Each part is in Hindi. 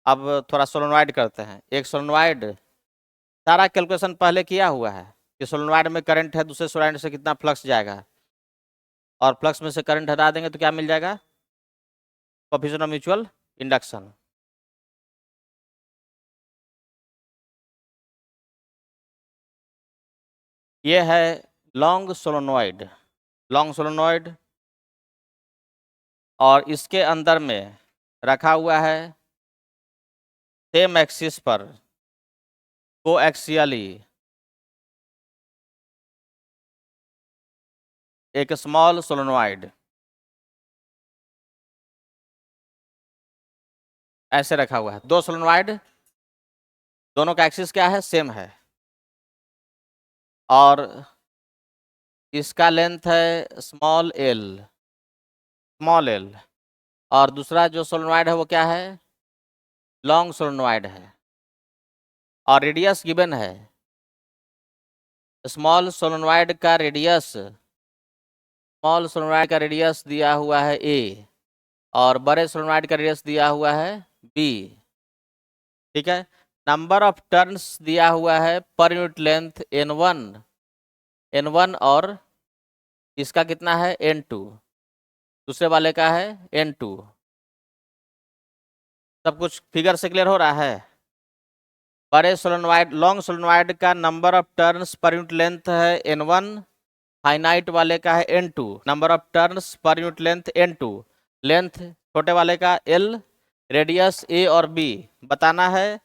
अब थोड़ा सोलेनॉइड करते हैं। एक सोलेनॉइड, सारा कैलकुलेशन पहले किया हुआ है कि सोलेनॉइड में करंट है, दूसरे सोलेनॉइड से कितना फ्लक्स जाएगा, और फ्लक्स में से करंट हटा देंगे तो क्या मिल जाएगा, कोएफिशिएंट ऑफ म्यूचुअल इंडक्शन। ये है लॉन्ग सोलेनॉइड, लॉन्ग सोलेनॉइड, और इसके अंदर में रखा हुआ है सेम एक्सिस पर कोएक्सियली एक स्मॉल सोलेनॉइड, ऐसे रखा हुआ है। दो सोलेनॉइड, दोनों का एक्सिस क्या है, सेम है, और इसका लेंथ है स्मॉल एल, स्मॉल एल, और दूसरा जो सोलेनॉइड है वो क्या है, लॉन्ग सोलेनॉइड है, और रेडियस गिवन है। स्मॉल सोलेनॉइड का रेडियस, स्मॉल सोलेनॉइड का रेडियस दिया हुआ है ए, और बड़े सोलेनॉइड का रेडियस दिया हुआ है बी। ठीक है। नंबर ऑफ टर्न्स दिया हुआ है per unit length n1, n1, और इसका कितना है n2, दूसरे वाले का है n2। सब कुछ फिगर से क्लियर हो रहा है। बड़े सोलेनॉइड, लॉन्ग सोलेनॉइड का number of turns per unit length है n1, फाइनाइट वाले का है n2, number of turns per unit length n2, length छोटे वाले का l, रेडियस a और b। बताना है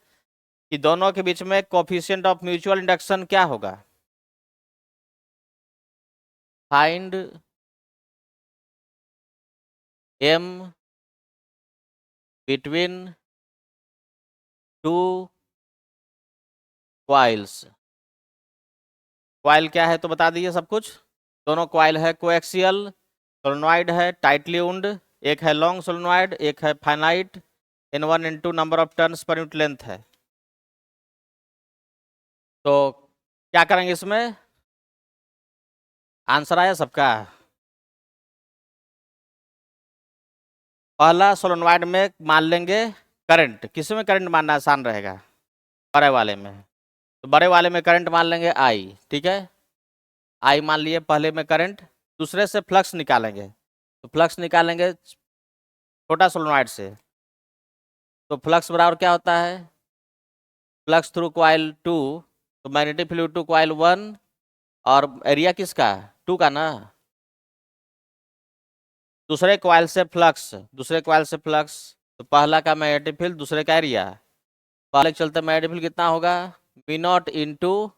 कि दोनों के बीच में कोएफिशिएंट ऑफ म्यूचुअल इंडक्शन क्या होगा। Find m between two coils. Coil क्या है तो बता दीजिए सब कुछ। दोनों क्वाइल है कोएक्सियल, सोलेनॉइड है टाइटली उंड, एक है लॉन्ग सोलेनॉइड, एक है finite, n1 n2 number of turns per unit length है। तो क्या करेंगे इसमें, आंसर आया सबका। पहला सोलेनॉइड में मान लेंगे करंट, किसी में करंट मानना आसान रहेगा, बड़े वाले में। तो बड़े वाले में करंट मान लेंगे आई, ठीक है, आई मान लिए पहले में करंट। दूसरे से फ्लक्स निकालेंगे, तो फ्लक्स निकालेंगे छोटा सोलेनॉइड से, तो फ्लक्स बराबर क्या होता है, फ्लक्स थ्रू कॉइल 2, तो मैग्नेटिक फ्लूइड टू कॉइल 1, और एरिया किसका, 2 का ना। दूसरे कॉइल से फ्लक्स, दूसरे कॉइल से फ्लक्स, तो पहला का मैग्नेटिक फील्ड, दूसरे का एरिया। पहले के चलते मैग्नेटिक फील्ड कितना होगा, mu naught into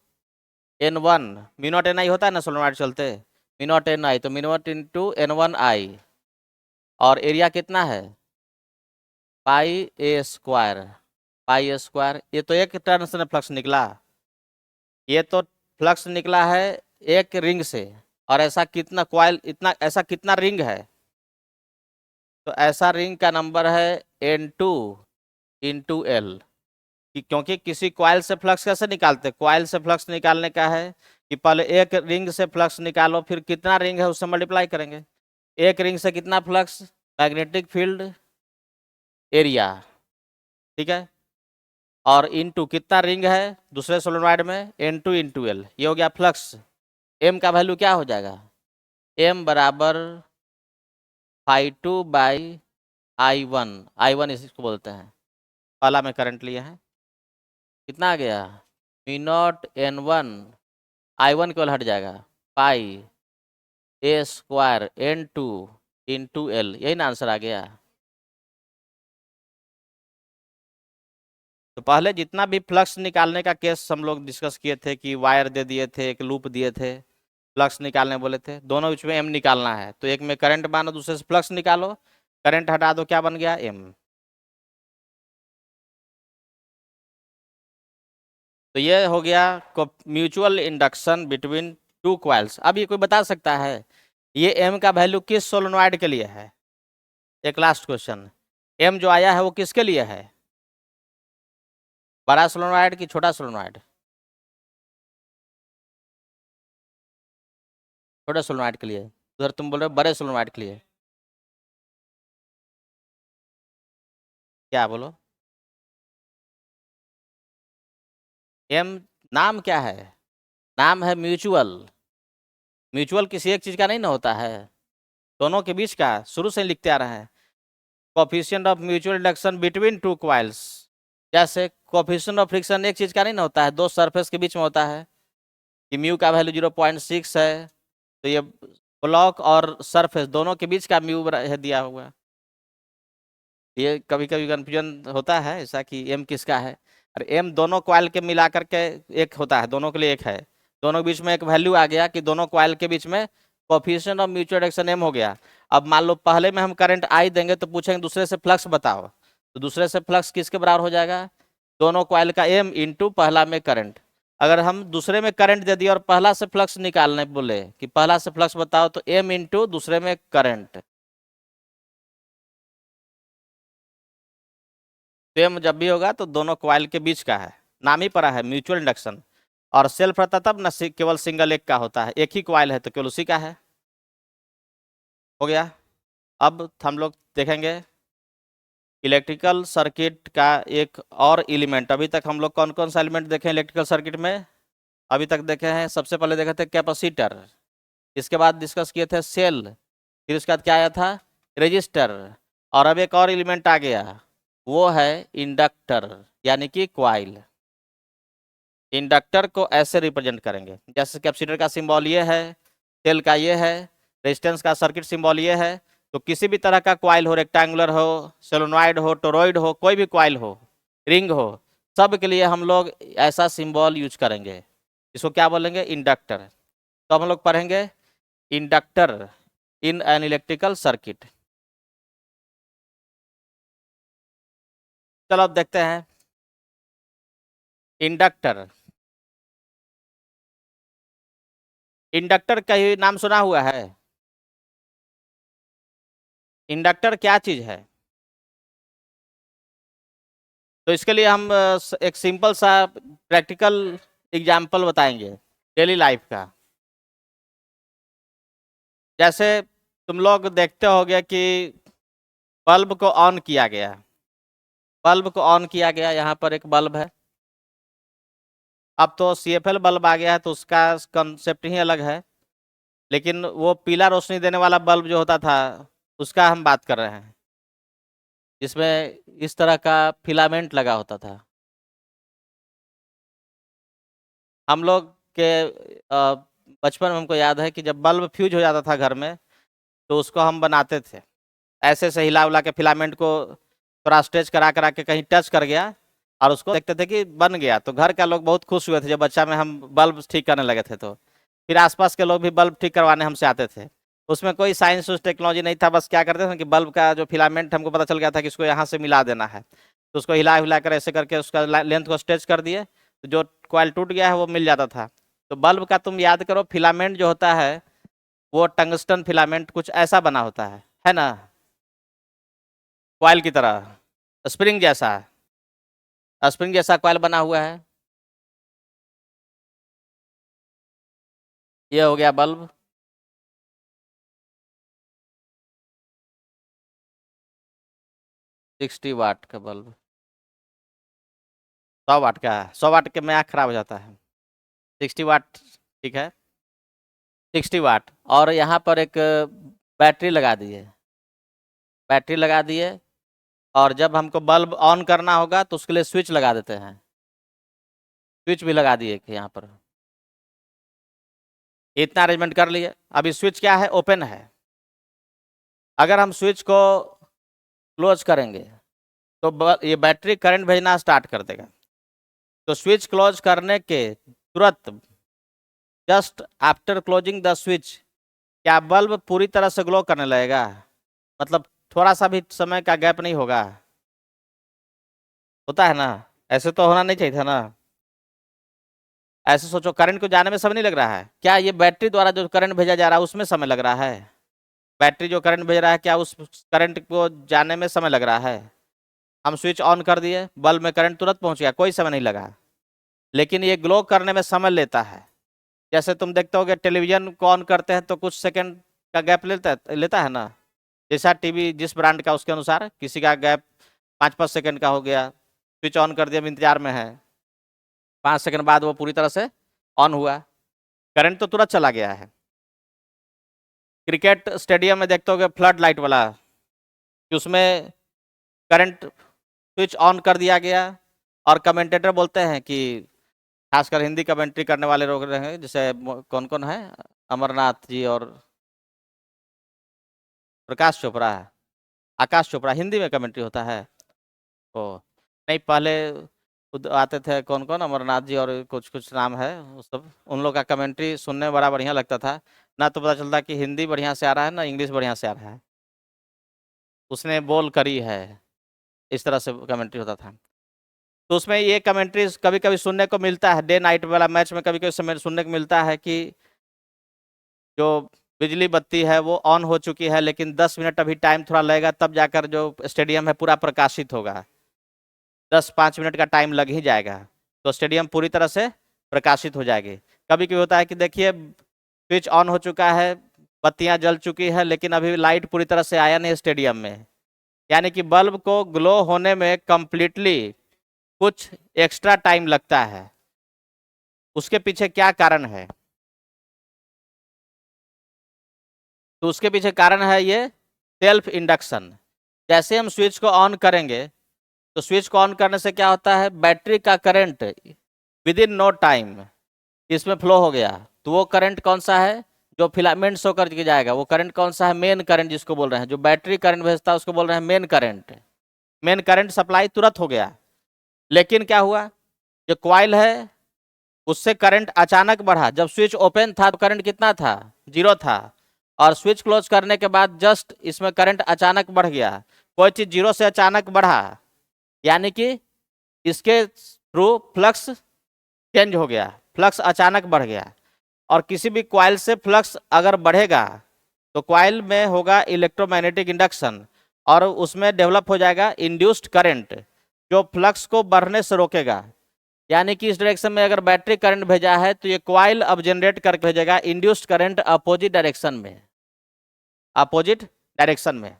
n1, mu naught N I होता है ना सोलेनॉइड चलते, मी नॉट एन आई, तो मी नॉट इंटू n1 आई, और एरिया कितना है पाई ए स्क्वायर, पाई ए स्क्वायर। ये तो एक टर्न से फ्लक्स निकला, ये तो फ्लक्स निकला है एक रिंग से, और ऐसा कितना क्वाइल, इतना ऐसा कितना रिंग है, तो ऐसा रिंग का नंबर है n2 इंटू एल। क्योंकि किसी क्वाइल से फ्लक्स कैसे निकालते, क्वाइल से फ्लक्स निकालने का है कि पहले एक रिंग से फ्लक्स निकालो, फिर कितना रिंग है उससे मल्टीप्लाई करेंगे। एक रिंग से कितना फ्लक्स, मैग्नेटिक फील्ड एरिया, ठीक है, और इनटू कितना रिंग है दूसरे सोलेनॉइड में, n2 इंटू एल, ये हो गया फ्लक्स। m का वैल्यू क्या हो जाएगा, m बराबर φ2/I1, I1 इसको बोलते हैं, पहला में करंट लिए हैं, कितना आ गया, मी नॉट n1, I1 केवल हट जाएगा, पाई ए स्क्वायर n2 इंटू एल, यही ना आंसर आ गया। तो पहले जितना भी फ्लक्स निकालने का केस हम लोग डिस्कस किए थे कि वायर दे दिए थे, एक लूप दिए थे, फ्लक्स निकालने बोले थे, दोनों बीच में एम निकालना है, तो एक में करंट मानो, दूसरे से फ्लक्स निकालो, करंट हटा दो, क्या बन गया, एम। तो ये हो गया mutual induction between two coils. अब ये कोई बता सकता है ये एम का वैल्यू किस सोलेनॉइड के लिए है, एक लास्ट क्वेश्चन, एम जो आया है वो किसके लिए है, बड़ा सोलेनॉइड कि छोटा सोलेनॉइड, छोटे सोलेनॉइड के लिए, उधर तुम बोल रहे हो बड़े सोलेनॉइड के लिए, क्या बोलो। एम नाम क्या है? नाम है म्यूचुअल। म्यूचुअल किसी एक चीज का नहीं ना होता है, दोनों के बीच का, शुरू से लिखते आ रहे हैं। Coefficient of mutual reduction between two coils, जैसे कोफिशिएंट ऑफ फ्रिक्शन एक चीज का नहीं ना होता है, दो सरफेस के बीच में होता है कि म्यू का वैल्यू 0.6 है, तो ये ब्लॉक और सरफेस दोनों के बीच का म्यू है दिया हुआ। ये कभी कभी कंफ्यूजन होता है ऐसा कि एम किसका है, और एम दोनों क्वाइल के मिला करके एक होता है, दोनों के लिए एक है। दोनों के बीच में एक वैल्यू आ गया कि दोनों क्वाइल के बीच में coefficient of mutual reduction M हो गया। अब मान लो पहले में हम करंट आई देंगे तो पूछेंगे दूसरे से फ्लक्स बताओ, तो दूसरे से फ्लक्स किसके बराबर हो जाएगा? दोनों क्वाइल का एम इंटू पहला में करंट। अगर हम दूसरे में करंट दे दिए और पहला से फ्लक्स निकालने बोले कि पहला से फ्लक्स बताओ, तो एम इंटू दूसरे में करंट। तो एम जब भी होगा तो दोनों क्वाइल के बीच का है, नाम ही पड़ा है म्यूचुअल इंडक्शन। और सेल्फ रहता तब न केवल सिंगल एक का होता है, एक ही क्वाइल है तो केवल उसी का है। हो गया। अब हम लोग देखेंगे इलेक्ट्रिकल सर्किट का एक और एलिमेंट। अभी तक हम लोग कौन कौन सा एलिमेंट देखे इलेक्ट्रिकल सर्किट में? अभी तक देखे हैं, सबसे पहले देखे थे कैपेसिटर, इसके बाद डिस्कस किए थे सेल, फिर उसके बाद क्या आया था? रजिस्टर। और अब एक और एलिमेंट आ गया, वो है इंडक्टर यानी कि क्वाइल। इंडक्टर को ऐसे रिप्रेजेंट करेंगे, जैसे कैपेसिटर का सिंबल ये है, सेल का ये है, रेजिस्टेंस का सर्किट सिंबल ये है। तो किसी भी तरह का क्वाइल हो, रेक्टेंगुलर हो, सोलेनॉइड हो, टोरॉइड हो, कोई भी क्वाइल हो, रिंग हो, सब के लिए हम लोग ऐसा सिंबल यूज करेंगे। इसको क्या बोलेंगे? इंडक्टर। तो हम लोग पढ़ेंगे inductor in an electrical circuit. चलो अब देखते हैं इंडक्टर। इंडक्टर का ही नाम सुना हुआ है? इंडक्टर क्या चीज है? तो इसके लिए हम एक सिंपल सा प्रैक्टिकल एग्जाम्पल बताएंगे डेली लाइफ का। जैसे तुम लोग देखते होगे कि बल्ब को ऑन किया गया, बल्ब को ऑन किया गया, यहाँ पर एक बल्ब है। अब तो CFL बल्ब आ गया है तो उसका कंसेप्ट ही अलग है, लेकिन वो पीला रोशनी देने वाला बल्ब जो होता था उसका हम बात कर रहे हैं, जिसमें इस तरह का फिलामेंट लगा होता था। हम लोग के बचपन में हमको याद है कि जब बल्ब फ्यूज हो जाता था घर में तो उसको हम बनाते थे, ऐसे से हिला उला के फिलामेंट को थोड़ा स्ट्रेच करा करा के कहीं टच कर गया, और उसको देखते थे कि बन गया, तो घर का लोग बहुत खुश हुए थे जब बच्चा में हम बल्ब ठीक करने लगे थे। तो फिर आसपास के लोग भी बल्ब ठीक करवाने हमसे आते थे। उसमें कोई साइंस उस टेक्नोलॉजी नहीं था, बस क्या करते थे कि बल्ब का जो फिलामेंट हमको पता चल गया था कि इसको यहाँ से मिला देना है, तो उसको हिला हिला कर ऐसे करके उसका लेंथ को स्ट्रेच कर दिए, तो जो कॉइल टूट गया है वो मिल जाता था। तो बल्ब का तुम याद करो, फिलामेंट जो होता है वो टंगस्टन फिलामेंट कुछ ऐसा बना होता है ना, कॉइल की तरह, स्प्रिंग जैसा, स्प्रिंग जैसा कॉइल बना हुआ है। ये हो गया बल्ब। 60 वाट का बल्ब, 100 वाट का है, 100 वाट के में आँख खराब हो जाता है। 60 वाट ठीक है, 60 वाट। और यहाँ पर एक बैटरी लगा दिए, बैटरी लगा दिए, और जब हमको बल्ब ऑन करना होगा तो उसके लिए स्विच लगा देते हैं, स्विच भी लगा दिए यहाँ पर। इतना अरेंजमेंट कर लिए। अभी स्विच क्या है? ओपन है। अगर हम स्विच को क्लोज करेंगे तो ये बैटरी करंट भेजना स्टार्ट कर देगा। तो स्विच क्लोज करने के तुरंत, just after closing the switch, क्या बल्ब पूरी तरह से ग्लो करने लगेगा? मतलब थोड़ा सा भी समय का गैप नहीं होगा? होता है ना? ऐसे तो होना नहीं चाहिए था ना। ऐसे सोचो, करंट को जाने में समय नहीं लग रहा है क्या? ये बैटरी द्वारा जो करंट भेजा जा रहा है उसमें समय लग रहा है? बैटरी जो करंट भेज रहा है, क्या उस करंट को जाने में समय लग रहा है? हम स्विच ऑन कर दिए, बल्ब में करंट तुरंत पहुंच गया, कोई समय नहीं लगा। लेकिन ये ग्लो करने में समय लेता है। जैसे तुम देखते होगे टेलीविजन को ऑन करते हैं तो कुछ सेकंड का गैप लेता है ना। जैसा टीवी जिस ब्रांड का उसके अनुसार, किसी का गैप 5-5 सेकंड का हो गया, स्विच ऑन कर दिया, इंतजार में है। 5 सेकंड बाद वो पूरी तरह से ऑन हुआ, करंट तो तुरंत चला गया है। क्रिकेट स्टेडियम में देखते होगे फ्लड लाइट वाला, कि उसमें करंट स्विच ऑन कर दिया गया, और कमेंटेटर बोलते हैं कि खासकर हिंदी कमेंट्री करने वाले लोग रहे, जैसे कौन कौन है, अमरनाथ जी और प्रकाश चोपड़ा है, आकाश चोपड़ा, हिंदी में कमेंट्री होता है। ओ नहीं, पहले खुद आते थे कौन कौन, अमरनाथ जी और कुछ कुछ नाम है, वो सब, उन लोग का कमेंट्री सुनने में बड़ा बढ़िया लगता था। ना तो पता चलता कि हिंदी बढ़िया से आ रहा है ना इंग्लिश बढ़िया से आ रहा है, उसने बोल करी है, इस तरह से कमेंट्री होता था। तो उसमें ये कमेंट्री कभी कभी सुनने को मिलता है, डे नाइट वाला मैच में कभी कभी समय सुनने को मिलता है कि जो बिजली बत्ती है वो ऑन हो चुकी है, लेकिन 10 मिनट अभी टाइम थोड़ा लगेगा, तब जाकर जो स्टेडियम है पूरा प्रकाशित होगा। 10-5 मिनट का टाइम लग ही जाएगा, तो स्टेडियम पूरी तरह से प्रकाशित हो जाएगी। कभी कभी होता है कि देखिए स्विच ऑन हो चुका है, बत्तियां जल चुकी है, लेकिन अभी लाइट पूरी तरह से आया नहीं स्टेडियम में, यानी कि बल्ब को ग्लो होने में कंप्लीटली कुछ एक्स्ट्रा टाइम लगता है। उसके पीछे क्या कारण है? तो उसके पीछे कारण है ये सेल्फ इंडक्शन। जैसे हम स्विच को ऑन करेंगे, तो स्विच को ऑन करने से क्या होता है, बैटरी का current within no time इसमें फ्लो हो गया। तो वो करंट कौन सा है जो फिलामेंट्स होकर के जाएगा, वो करंट कौन सा है, मेन करंट जिसको बोल रहे हैं, जो बैटरी करंट भेजता है उसको बोल रहे हैं main current. Main current supply तुरंत हो गया, लेकिन क्या हुआ, जो कॉइल है उससे करंट अचानक बढ़ा। जब स्विच ओपन था तो करंट कितना था, 0 था, और स्विच क्लोज करने के बाद जस्ट इसमें करंट अचानक बढ़ गया। कोई चीज 0 से अचानक बढ़ा, यानी कि इसके थ्रू फ्लक्स चेंज हो गया, फ्लक्स अचानक बढ़ गया। और किसी भी कॉइल से फ्लक्स अगर बढ़ेगा तो कॉइल में होगा इलेक्ट्रोमैग्नेटिक इंडक्शन, और उसमें डेवलप हो जाएगा इंड्यूस्ड करंट, जो फ्लक्स को बढ़ने से रोकेगा। यानी कि इस डायरेक्शन में अगर बैटरी करंट भेजा है तो ये कॉइल अब जनरेट करके भेजेगा इंड्यूस्ड करंट अपोजिट डायरेक्शन में, अपोजिट डायरेक्शन में।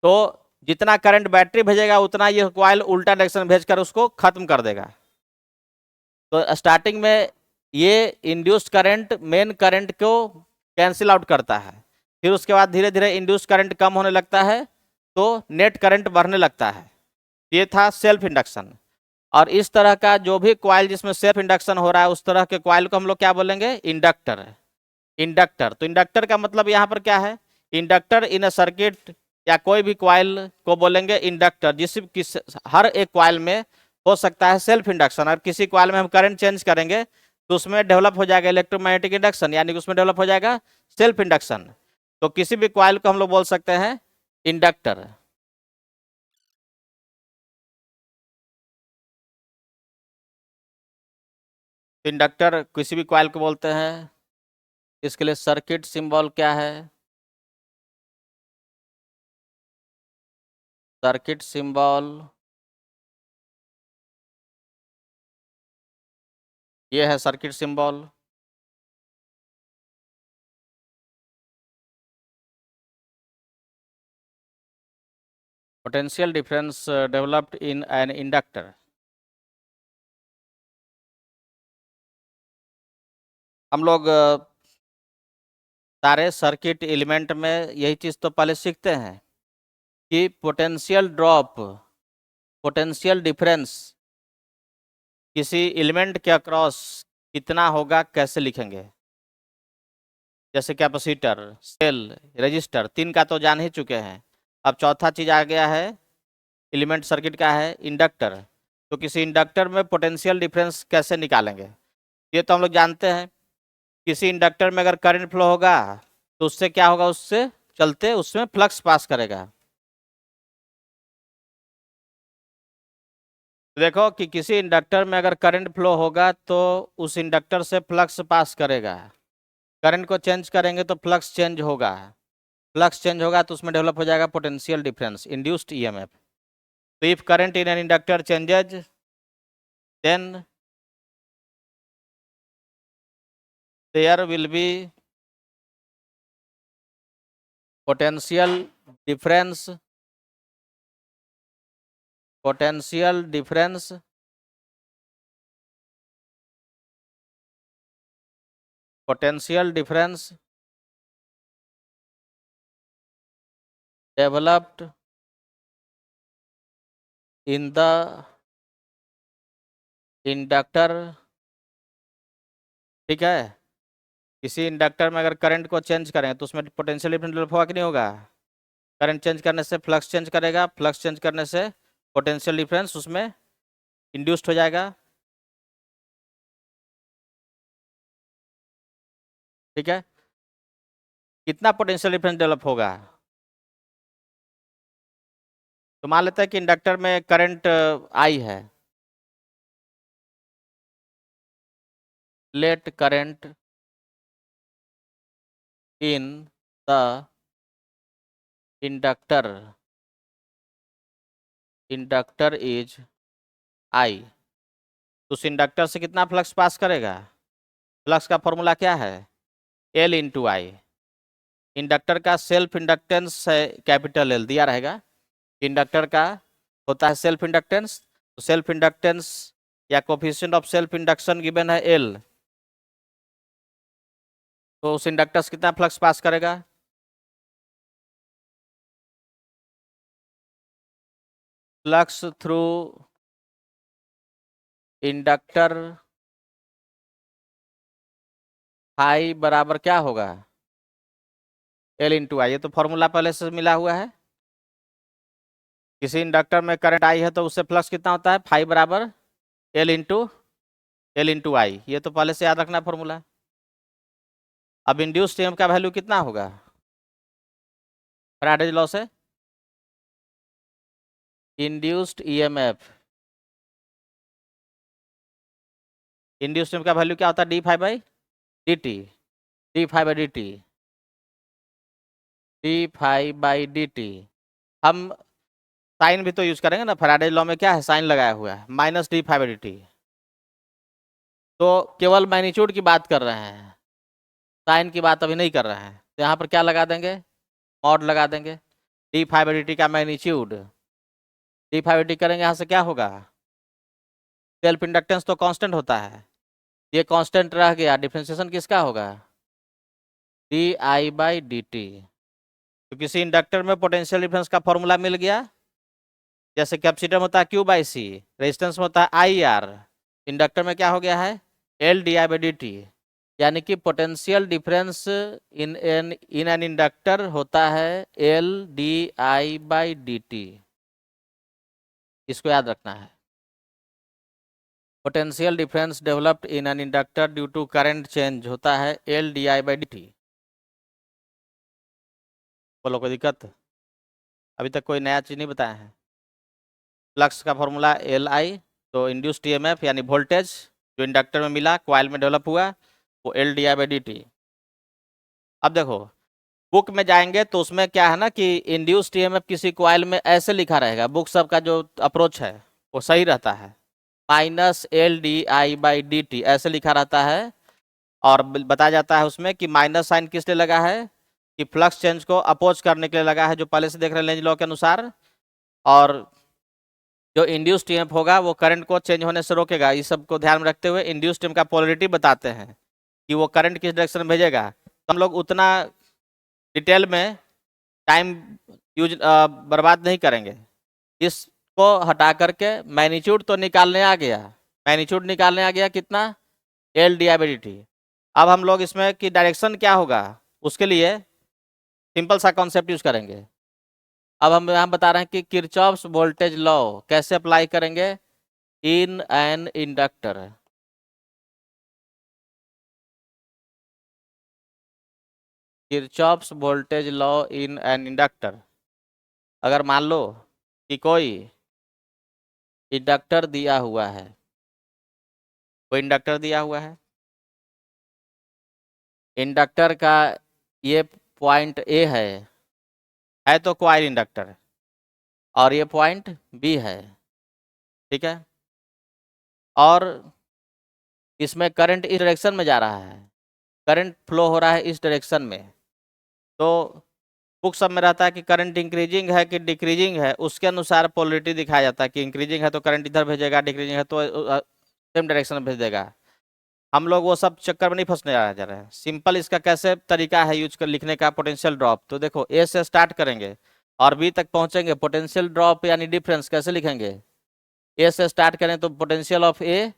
तो जितना करंट बैटरी भेजेगा उतना ये कॉइल उल्टा डायरेक्शन भेजकर उसको खत्म कर देगा। तो स्टार्टिंग में ये इंड्यूस्ड करंट मेन करंट को कैंसिल आउट करता है, फिर उसके बाद धीरे धीरे इंड्यूस्ड करंट कम होने लगता है, तो नेट करंट बढ़ने लगता है। ये था सेल्फ इंडक्शन। और इस तरह का जो भी कॉइल जिसमें सेल्फ इंडक्शन हो रहा है, उस तरह के कॉइल को हम लोग क्या बोलेंगे, इंडक्टर। इंडक्टर, तो इंडक्टर का मतलब यहाँ पर क्या है, इंडक्टर इन अ सर्किट, या कोई भी कॉइल को बोलेंगे इंडक्टर, किस हर एक कॉइल में हो सकता है सेल्फ इंडक्शन। और किसी कॉइल में हम करंट चेंज करेंगे तो उसमें डेवलप हो जाएगा इलेक्ट्रोमैग्नेटिक इंडक्शन, यानी कि उसमें डेवलप हो जाएगा सेल्फ इंडक्शन। तो किसी भी कॉइल को हम लोग बोल सकते हैं इंडक्टर। इंडक्टर किसी भी कॉइल को बोलते हैं। इसके लिए सर्किट सिंबल क्या है, सर्किट सिंबल ये है, circuit symbol. Potential difference developed in an inductor. हम लोग सारे सर्किट एलिमेंट में यही चीज तो पहले सीखते हैं कि पोटेंशियल ड्रॉप, पोटेंशियल डिफरेंस किसी एलिमेंट के अक्रॉस कितना होगा, कैसे लिखेंगे। जैसे कैपेसिटर, सेल, रजिस्टर, 3 का तो जान ही चुके हैं। अब चौथा चीज आ गया है एलिमेंट सर्किट का है इंडक्टर। तो किसी इंडक्टर में पोटेंशियल डिफरेंस कैसे निकालेंगे, ये तो हम लोग जानते हैं। किसी इंडक्टर में अगर करंट फ्लो होगा तो उससे क्या होगा, उससे चलते उसमें फ्लक्स पास करेगा। देखो कि किसी इंडक्टर में अगर करंट फ्लो होगा तो उस इंडक्टर से फ्लक्स पास करेगा, करंट को चेंज करेंगे तो फ्लक्स चेंज होगा, फ्लक्स चेंज होगा तो उसमें डेवलप हो जाएगा पोटेंशियल डिफरेंस, इंड्यूस्ड ईएमएफ। तो if current in an inductor changes then there will be potential difference, potential difference potential difference developed in the inductor, ठीक है। किसी इंडक्टर में अगर करंट को चेंज करें तो उसमें पोटेंशियल डिफरेंस डेवलप होगा कि नहीं होगा? करंट चेंज करने से फ्लक्स चेंज करेगा, फ्लक्स चेंज करने से पोटेंशियल डिफरेंस उसमें इंड्यूस्ड हो जाएगा, ठीक है। कितना पोटेंशियल डिफरेंस डेवलप होगा? तो मान लेते हैं कि इंडक्टर में करंट आई है, let current in the inductor, inductor is I. तो उस इंडक्टर से कितना फ्लक्स पास करेगा? फ्लक्स का फॉर्मूला क्या है? एल इंटू आई। इंडक्टर का सेल्फ इंडक्टेंस है कैपिटल एल, दिया रहेगा। इंडक्टर का होता है सेल्फ इंडक्टेंस, तो सेल्फ इंडक्टेंस या coefficient of self induction given है एल, तो उस इंडक्टर से कितना फ्लक्स पास करेगा? फ्लक्स थ्रू इंडक्टर आई बराबर क्या होगा? एल इंटू आई। ये तो फॉर्मूला पहले से मिला हुआ है। किसी इंडक्टर में करंट आई है तो उससे फ्लक्स कितना होता है? फाई बराबर एल इंटू आई। ये तो पहले से याद रखना फॉर्मूला। अब इंड्यूस्ड ईएमएफ का वैल्यू कितना होगा फैराडेज लॉ से? इंड्यूस्ड ईएमएफ, इंड्यूस्ड ईएमएफ का वैल्यू क्या होता है? D phi by D t, d phi by D t, d phi by D t. हम साइन भी तो यूज करेंगे ना, फैराडेज लॉ में क्या है? साइन लगाया हुआ है, minus d phi by D t. तो केवल मैग्नीट्यूड की बात कर रहे हैं, साइन की बात अभी नहीं कर रहे हैं। तो यहाँ पर क्या लगा देंगे? मॉड लगा देंगे। D phi by D T का magnitude, D phi by D करेंगे, यहाँ से क्या होगा? सेल्फ इंडक्टेंस तो कांस्टेंट होता है, ये कांस्टेंट रह गया, डिफरेंशिएशन किसका होगा? D I by D t. तो किसी इंडक्टर में पोटेंशियल डिफरेंस का फॉर्मूला मिल गया। जैसे कैपेसिटर में होता है क्यू बाई सी, रेजिस्टेंस में होता है आई आर, इंडक्टर में क्या हो गया है? L D I by D t. यानी कि potential difference in an inductor होता है L D I by D t. इसको याद रखना है। Potential difference developed in an inductor due to current change होता है L D I by D t. बोलो कोई दिक्कत? अभी तक कोई नया चीज नहीं बताया है। फ्लक्स का फॉर्मूला एल आई, तो इंड्यूस्ड ईएमएफ यानी वोल्टेज जो इंडक्टर में मिला, क्वाइल में डेवलप हुआ, वो L D I by D T. अब देखो बुक में जाएंगे तो उसमें क्या है ना कि इंड्यूस्ड ईएमएफ किसी क्वाइल में ऐसे लिखा रहेगा, बुक सब का जो अप्रोच है वो सही रहता है, minus L D I by D T ऐसे लिखा रहता है। और बताया जाता है उसमें कि माइनस साइन किस लिए लगा है? कि फ्लक्स चेंज को अपोज करने के लिए लगा है, जो पहले से देख रहे हैं लेंज लॉ के अनुसार। और जो इंड्यूस्ड ईएमएफ होगा वो करंट को चेंज होने से रोकेगा। इस सब को ध्यान में रखते हुए इंड्यूस्ड ईएमएफ का पोलरिटी बताते हैं कि वो करंट किस डायरेक्शन में भेजेगा। तो हम लोग उतना डिटेल में टाइम बर्बाद नहीं करेंगे। इसको हटा करके मैग्नीट्यूड तो निकालने आ गया, मैग्नीट्यूड निकालने आ गया कितना? L D I by D T. अब हम लोग इसमें कि डायरेक्शन क्या होगा, उसके लिए सिंपल सा कॉन्सेप्ट यूज करेंगे। अब हम यहाँ बता रहे हैं कि किरचॉफ्स वोल्टेज लॉ कैसे अप्लाई करेंगे इन an inductor. Kirchhoff's voltage law in an inductor. अगर मान लो कि कोई इंडक्टर दिया हुआ है, कोई इंडक्टर दिया हुआ इंडक्टर का ये पॉइंट ए है तो क्वाइल इंडक्टर, और ये पॉइंट बी है, ठीक है। और इसमें करंट इस डायरेक्शन में जा रहा है, करंट फ्लो हो रहा है इस डायरेक्शन में। तो बुक सब में रहता है कि करंट इंक्रीजिंग है कि डिक्रीजिंग है, उसके अनुसार पोलरिटी दिखाया जाता है कि इंक्रीजिंग है तो करंट इधर भेजेगा, डिक्रीजिंग है तो सेम डायरेक्शन में भेज देगा। हम लोग वो सब चक्कर में नहीं फंसने जा रहे हैं। सिंपल इसका कैसे तरीका है यूज कर लिखने का पोटेंशियल ड्रॉप। तो देखो ए से स्टार्ट करेंगे और बी तक पहुंचेंगे, पोटेंशियल ड्रॉप यानी डिफरेंस कैसे लिखेंगे? ए से स्टार्ट करें तो potential of A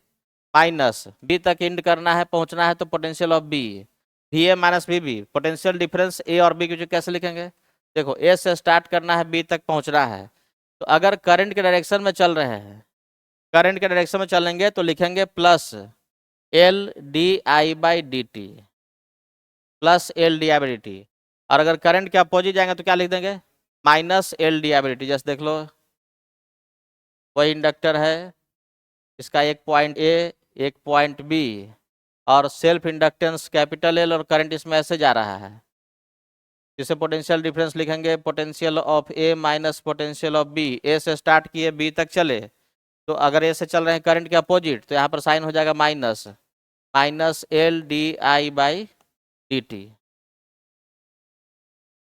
minus B तक इंड करना है, पहुंचना है तो potential of B, V A minus V B, potential difference A और बी की कैसे लिखेंगे? देखो ए से स्टार्ट करना है, बी तक पहुंचना है, तो अगर करंट के डायरेक्शन में चल रहे हैं, करंट के डायरेक्शन में चलेंगे तो लिखेंगे plus L D I by D T, plus L D I by D T. और अगर करंट के अपोजिट जाएंगे तो क्या लिख देंगे? Minus L D I by D T. जैसे देख लो वही इंडक्टर है, इसका एक पॉइंट ए एक पॉइंट बी, और सेल्फ इंडक्टेंस कैपिटल एल और करंट इसमें ऐसे जा रहा है, जिसे पोटेंशियल डिफरेंस लिखेंगे potential of A minus potential of B. A से स्टार्ट किए बी तक चले, तो अगर ए से चल रहे हैं करंट के अपोजिट तो यहाँ पर साइन हो जाएगा minus, minus L D I by D t.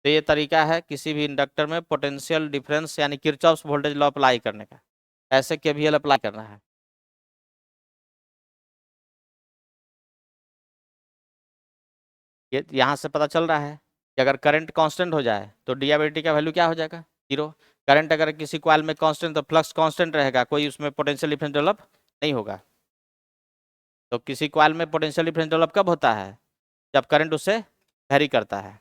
तो ये तरीका है किसी भी इंडक्टर में पोटेंशियल डिफरेंस यानी किरचॉफ्स वोल्टेज लॉ अप्लाई करने का। ऐसे केवीएल अप्लाई करना है। ये यहाँ से पता चल रहा है कि अगर करंट कांस्टेंट हो जाए तो डीआईबाई का वैल्यू क्या हो जाएगा? 0। करंट अगर किसी कॉइल में कांस्टेंट तो फ्लक्स कांस्टेंट रहेगा, कोई उसमें पोटेंशियल डिफरेंस डेवलप नहीं होगा। तो किसी कॉइल में पोटेंशियल डिफरेंस डेवलप कब होता है? जब करंट उससे वेरी करता है।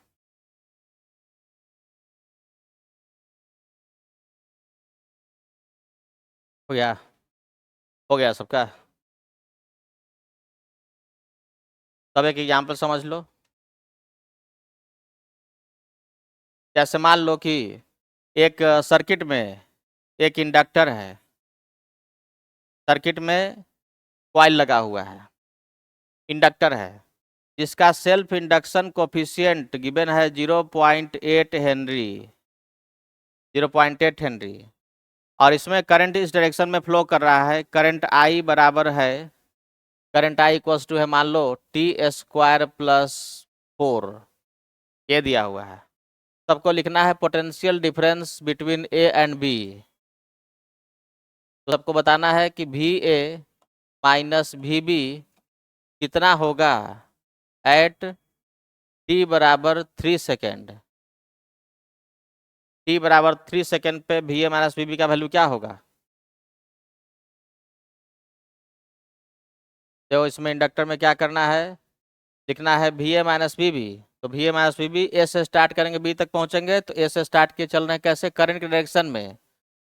हो गया? हो गया सबका? तब एक एग्जाम्पल समझ लो। जैसे मान लो कि एक सर्किट में एक इंडक्टर है, सर्किट में कॉइल लगा हुआ है, इंडक्टर है जिसका सेल्फ इंडक्शन कोफिशिएंट गिवन है 0.8 हेनरी, 0.8 हेनरी, और इसमें करंट इस डायरेक्शन में फ्लो कर रहा है। करंट आई बराबर है, करंट आई इक्वल्स टू है मान लो टी स्क्वायर प्लस 4, ये दिया हुआ है। सबको लिखना है potential difference between A and B. तो सबको बताना है कि V A minus V B कितना होगा एट टी बराबर 3 सेकेंड। टी बराबर 3 सेकेंड पे V A minus V B का वैल्यू क्या होगा? तो इसमें इंडक्टर में क्या करना है? लिखना है V A minus V B. तो V A minus V B A से स्टार्ट करेंगे बी तक पहुंचेंगे, तो ए से स्टार्ट किए चल रहे हैं कैसे? करंट के डायरेक्शन में।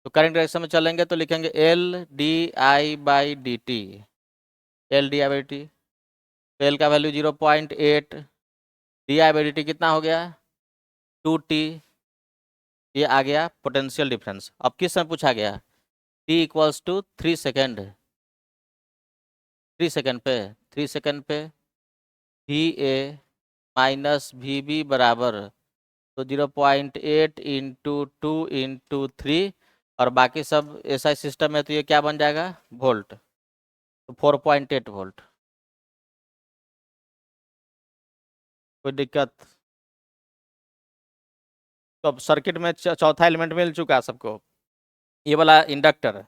तो करंट डायरेक्शन में चलेंगे तो लिखेंगे L D I by D T, L D I by T. L का value 0.8, D I by D T कितना हो गया? 2t। ये आ गया पोटेंशियल डिफरेंस। अब किस समय पूछा गया? t equals to 3 second, 3 second पे, 3 सेकेंड पे V A minus V B बराबर, तो 0.8 इंटू 2 इंटू 3, और बाकी सब एसआई सिस्टम है तो ये क्या बन जाएगा? वोल्ट। तो 4.8 वोल्ट। कोई दिक्कत? तो अब सर्किट में चौथा एलिमेंट मिल चुका है सबको, ये वाला इंडक्टर।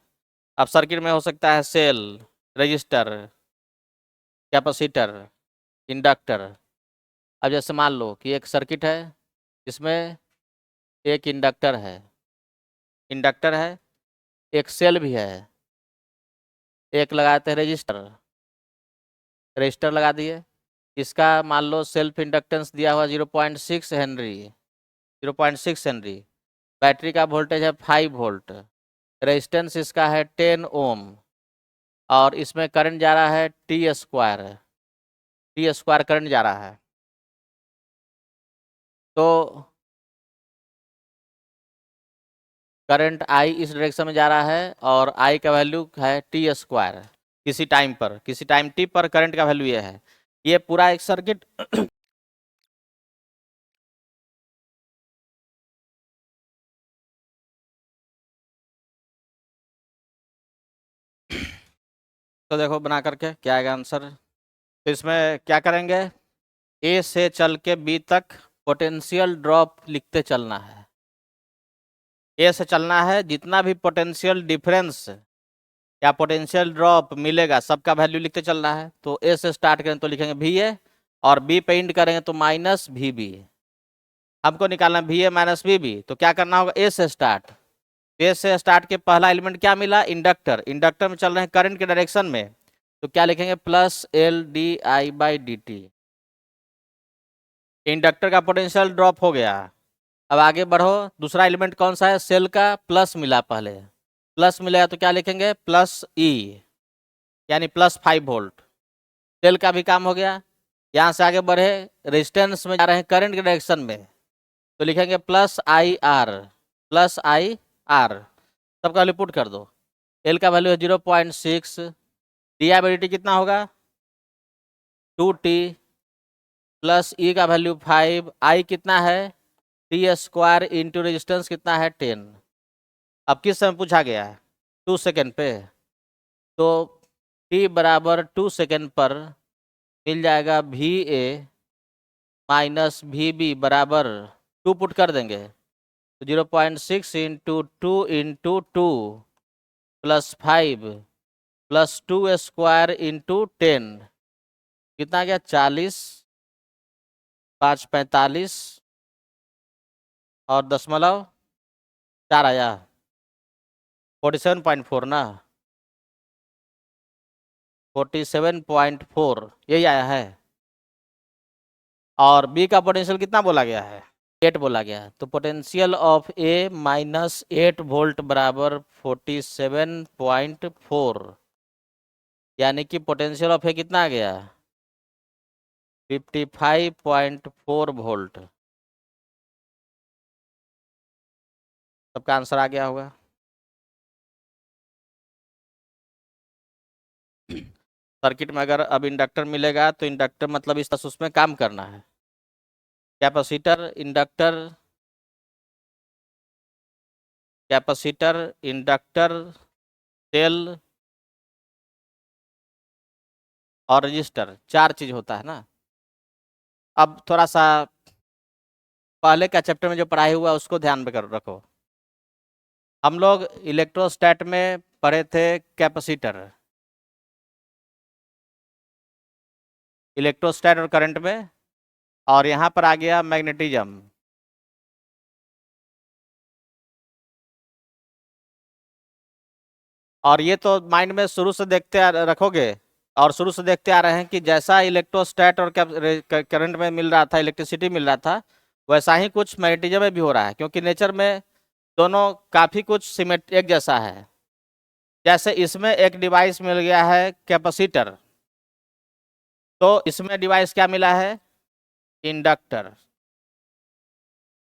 अब सर्किट में हो सकता है सेल, रजिस्टर, कैपेसिटर, इंडक्टर। अब जैसे मान लो कि एक सर्किट है जिसमें एक इंडक्टर है, इंडक्टर है, एक सेल भी है, एक लगाते हैं रजिस्टर, रजिस्टर लगा दिए। इसका मान लो सेल्फ इंडक्टेंस दिया हुआ 0.6 हेनरी, 0.6 हेनरी। बैटरी का वोल्टेज है 5 वोल्ट, रेजिस्टेंस इसका है 10 ओम, और इसमें करंट जा रहा है T square, T square current जा रहा है। तो करंट आई इस डायरेक्शन में जा रहा है और आई का वैल्यू है टी स्क्वायर। किसी टाइम पर, किसी टाइम टी पर करंट का वैल्यू ये है। ये पूरा एक सर्किट तो देखो बना करके क्या आएगा आंसर। तो इसमें क्या करेंगे? ए से चल के बी तक पोटेंशियल ड्रॉप लिखते चलना है। ए से चलना है, जितना भी पोटेंशियल डिफरेंस या पोटेंशियल ड्रॉप मिलेगा, सबका वैल्यू लिखते चलना है। तो ए से स्टार्ट करें तो लिखेंगे वी ए, और बी पे इंड करेंगे तो माइनस वी बी। हमको निकालना V A minus V B, तो क्या करना होगा, ए से स्टार्ट। ए से स्टार्ट के पहला एलिमेंट क्या मिला, इंडक्टर। इंडक्टर में चल रहे हैं करंट के डायरेक्शन में, तो क्या लिखेंगे, plus L D I by D T. Inductor का पोटेंशियल ड्रॉप हो गया। अब आगे बढ़ो, दूसरा एलिमेंट कौन सा है, सेल का प्लस मिला, पहले प्लस मिलेगा तो क्या लिखेंगे, प्लस ई, यानी प्लस 5 वोल्ट। सेल का भी काम हो गया। यहाँ से आगे बढ़े, रेजिस्टेंस में जा रहे हैं करंट के डायरेक्शन में, तो लिखेंगे plus I R, plus I R. सबका वैल्यू पुट कर दो। एल का वैल्यू है 0.6, D I by D T कितना होगा, 2t, प्लस ई का वैल्यू 5, आई कितना है, टी स्क्वायर इंटू रेजिस्टेंस कितना है 10। अब किस समय पूछा गया है, 2 सेकेंड पे, तो t बराबर 2 सेकेंड पर मिल जाएगा V A minus V B बराबर 2 पुट कर देंगे, तो 0.6 into 2 into 2 plus 5 plus 2 square into 10 कितना गया, 40, 5 45 और 0.4 आया, 47.4 ना, 47.4 यही आया है। और बी का पोटेंशियल कितना बोला गया है, 8 बोला गया है। तो potential of A minus 8 volt बराबर 47.4, यानी कि पोटेंशियल ऑफ ए कितना आ गया, 55.4 वोल्ट। सबका आंसर आ गया होगा। सर्किट में अगर अब इंडक्टर मिलेगा तो इंडक्टर मतलब इस तरह से उसमें काम करना है। Capacitor, inductor, capacitor, inductor, cell और रजिस्टर, 4 चीज होता है ना। अब थोड़ा सा पहले का चैप्टर में जो पढ़ाई हुआ उसको ध्यान में कर रखो। हम लोग इलेक्ट्रोस्टैट में पढ़े थे कैपेसिटर, इलेक्ट्रोस्टैट और करंट में, और यहाँ पर आ गया मैग्नेटिज्म। और ये तो माइंड में शुरू से रखोगे, और शुरू से देखते आ रहे हैं कि जैसा इलेक्ट्रोस्टैट और करंट में मिल रहा था, इलेक्ट्रिसिटी मिल रहा था, वैसा ही कुछ मैग्नेटिज्म में भी हो रहा है, क्योंकि नेचर में दोनों काफ़ी कुछ सिमेट एक जैसा है। जैसे इसमें एक डिवाइस मिल गया है कैपेसिटर, तो इसमें डिवाइस क्या मिला है, इंडक्टर।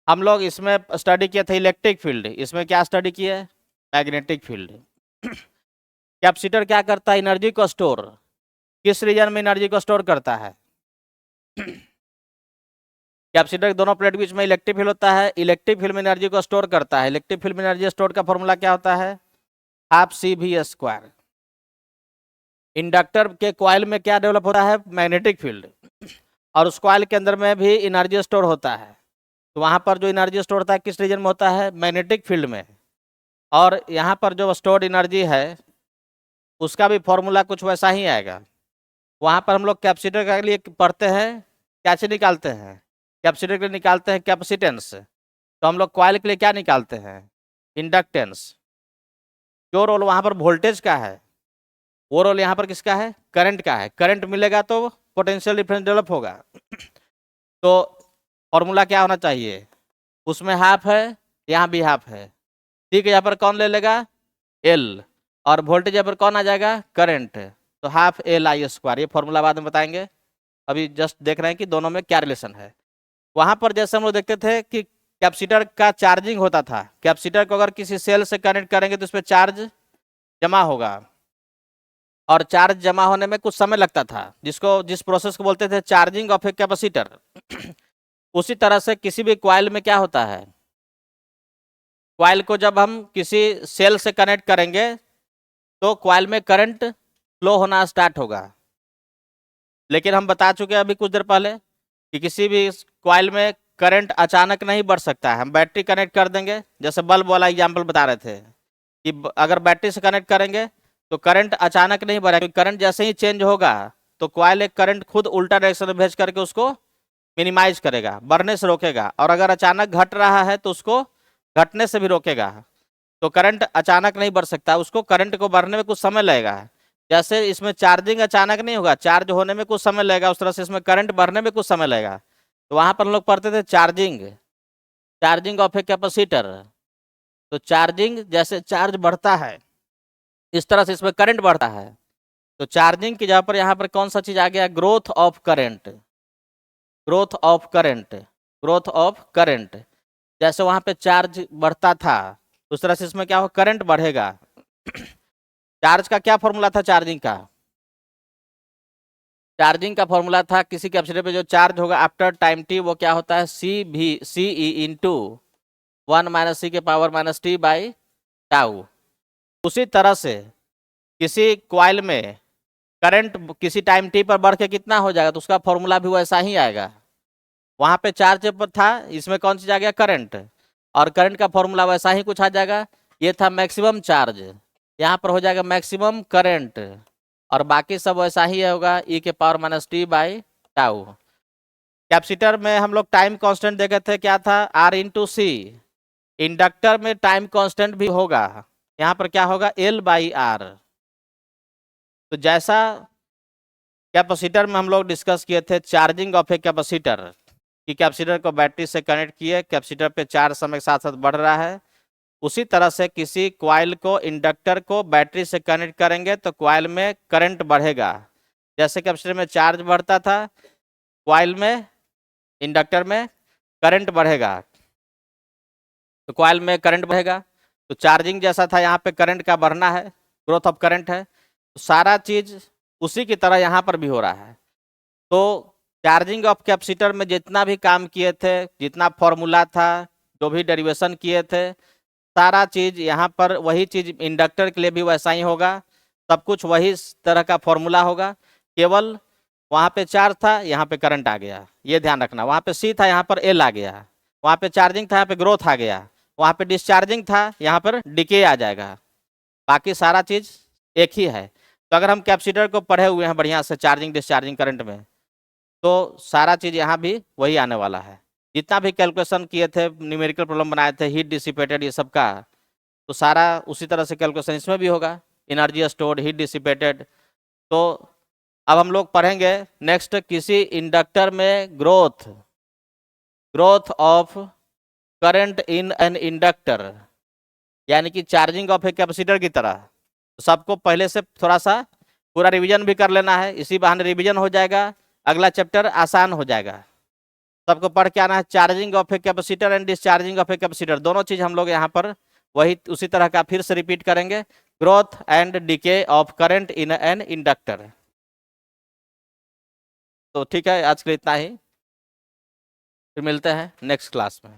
हम लोग इसमें स्टडी किए थे इलेक्ट्रिक फील्ड, इसमें क्या स्टडी किए, मैग्नेटिक फील्ड। कैपेसिटर क्या करता है, एनर्जी को स्टोर, किस रीजन में एनर्जी को स्टोर करता है, कैपेसिटर के दोनों प्लेट के बीच में इलेक्ट्रिक फील्ड होता है, इलेक्ट्रिक फील्ड में एनर्जी को स्टोर करता है। इलेक्ट्रिक फील्ड में एनर्जी स्टोर का फॉर्मूला क्या होता है, half C V square. Inductor के कॉइल में क्या डेवलप होता है, मैग्नेटिक फील्ड, और उस कॉइल के अंदर में भी एनर्जी स्टोर होता है। तो वहाँ पर जो एनर्जी स्टोर होता है किस रीजन में होता है, मैग्नेटिक फील्ड में। और यहाँ पर जो स्टोर्ड एनर्जी है उसका भी फॉर्मूला कुछ वैसा ही आएगा। वहाँ पर हम लोग कैपेसिटर के लिए पढ़ते हैं, क्या चीज निकालते हैं, कैपेसिटर के लिए निकालते हैं कैपेसिटेंस। तो हम लोग कॉइल के लिए क्या निकालते हैं, इंडक्टेंस। जो रोल वहाँ पर वोल्टेज का है, वो रोल यहाँ पर किसका है, करंट का है। करंट मिलेगा तो पोटेंशियल डिफरेंस डेवलप होगा। तो फॉर्मूला क्या होना चाहिए, उसमें हाफ है, यहाँ भी हाफ है, ठीक है। यहाँ पर कौन ले लेगा, एल, और वोल्टेज यहाँ पर कौन आ जाएगा, करंट, तो हाफ एल आई स्क्वायर। ये फॉर्मूला बाद में बताएंगे, अभी जस्ट देख रहे हैं कि दोनों में क्या रिलेशन है। वहाँ पर जैसे हम लोग देखते थे कि कैपेसिटर का चार्जिंग होता था, कैपेसिटर को अगर किसी सेल से कनेक्ट करेंगे तो उस पर चार्ज जमा होगा, और चार्ज जमा होने में कुछ समय लगता था, जिस प्रोसेस को बोलते थे चार्जिंग ऑफ ए कैपेसिटर। उसी तरह से किसी भी कॉइल में क्या होता है, कॉइल को जब हम किसी सेल से कनेक्ट करेंगे तो कॉइल में करंट फ्लो होना स्टार्ट होगा। लेकिन हम बता चुके हैं अभी कुछ देर पहले कि किसी भी कॉइल में करंट अचानक नहीं बढ़ सकता है। हम बैटरी कनेक्ट कर देंगे, जैसे बल्ब वाला एग्जाम्पल बता रहे थे कि अगर बैटरी से कनेक्ट करेंगे तो करंट अचानक नहीं बढ़ेगा, क्योंकि करंट जैसे ही चेंज होगा तो कॉइल एक करंट खुद उल्टा डायरेक्शन में भेज करके उसको मिनिमाइज करेगा, बढ़ने से रोकेगा, और अगर अचानक घट रहा है तो उसको घटने से भी रोकेगा। तो करंट अचानक नहीं बढ़ सकता, उसको करंट को बढ़ने में कुछ समय लगेगा। जैसे इसमें चार्जिंग अचानक नहीं होगा, चार्ज होने में कुछ समय लगेगा, उस तरह से इसमें करंट बढ़ने में कुछ समय लगेगा। तो वहां पर हम लोग पढ़ते थे charging, charging of a capacitor. तो चार्जिंग, जैसे चार्ज बढ़ता है इस तरह से इसमें करंट बढ़ता है। तो चार्जिंग की जगह पर यहाँ पर कौन सा चीज आ गया, growth of current, growth of current, growth of current. जैसे वहां पे चार्ज बढ़ता था उस तरह से इसमें क्या हो, करंट बढ़ेगा। चार्ज का क्या फॉर्मूला था, चार्जिंग का, चार्जिंग का फॉर्मूला था किसी कैपेसिटर पे जो चार्ज होगा आफ्टर टाइम टी, वो क्या होता है, सी ई इंटू 1 - c⁻⁻t/टाउ। उसी तरह से किसी कॉइल में करंट किसी टाइम टी पर बढ़ के कितना हो जाएगा, तो उसका फॉर्मूला भी वैसा ही आएगा। वहां पे चार्ज पर था, इसमें कौन सी आ गया, करंट, और करंट का फॉर्मूला वैसा ही कुछ आ जाएगा। ये था मैक्सिमम चार्ज, यहाँ पर हो जाएगा मैक्सिमम करंट, और बाकी सब वैसा ही होगा e⁻⁻t/टाउ। कैपेसिटर में हम लोग टाइम कांस्टेंट देखे थे, क्या था, R/C। इंडक्टर में टाइम कांस्टेंट भी होगा, यहाँ पर क्या होगा, L/R। तो जैसा कैपेसिटर में हम लोग डिस्कस किए थे चार्जिंग ऑफ ए कैपेसिटर, कि कैपेसिटर को बैटरी से कनेक्ट किए, कैपेसिटर पे चार्ज समय के साथ साथ बढ़ रहा है, उसी तरह से किसी कॉइल को, इंडक्टर को बैटरी से कनेक्ट करेंगे तो कॉइल में करंट बढ़ेगा। जैसे कैपेसिटर में चार्ज बढ़ता था, कॉइल में, इंडक्टर में करंट बढ़ेगा, तो कॉइल में करंट बढ़ेगा। तो चार्जिंग जैसा था, यहाँ पे करंट का बढ़ना है, ग्रोथ ऑफ करंट है। तो सारा चीज उसी की तरह यहाँ पर भी हो रहा है। तो चार्जिंग ऑफ कैपेसिटर में जितना भी काम किए थे, जितना फॉर्मूला था, जो भी डेरिवेशन किए थे, सारा चीज यहाँ पर वही चीज इंडक्टर के लिए भी वैसा ही होगा। सब कुछ वही तरह का फॉर्मूला होगा, केवल वहाँ पे चार्ज था, यहाँ पे करंट आ गया, ये ध्यान रखना। वहाँ पे सी था, यहाँ पर एल आ गया। वहाँ पे चार्जिंग था, यहाँ पे ग्रोथ आ गया। वहाँ पे डिस्चार्जिंग था, यहाँ पर डिके आ जाएगा। बाकी सारा चीज एक ही है। तो अगर हम कैपेसिटर को पढ़े हुए हैं बढ़िया से चार्जिंग डिस्चार्जिंग करंट में, तो सारा चीज यहाँ भी वही आने वाला है। जितना भी कैलकुलेशन किए थे, न्यूमेरिकल प्रॉब्लम बनाए थे, हीट डिसिपेटेड, ये सब का, तो सारा उसी तरह से कैलकुलेशन इसमें भी होगा, एनर्जी स्टोर्ड, हीट डिसिपेटेड। तो अब हम लोग पढ़ेंगे नेक्स्ट, किसी इंडक्टर में growth, growth of current in an inductor, यानी कि चार्जिंग ऑफ ए कैपेसिटर की तरह। तो सबको पहले से थोड़ा सा पूरा रिवीजन भी कर लेना है, इसी बहाने रिवीजन हो जाएगा, अगला चैप्टर आसान हो जाएगा। सबको पढ़ के आना है, charging of a capacitor and discharging of a capacitor, दोनों चीज हम लोग यहाँ पर वही उसी तरह का फिर से रिपीट करेंगे, growth and decay of current in an inductor. तो ठीक है, आज के लिए इतना ही, फिर मिलते हैं नेक्स्ट क्लास में।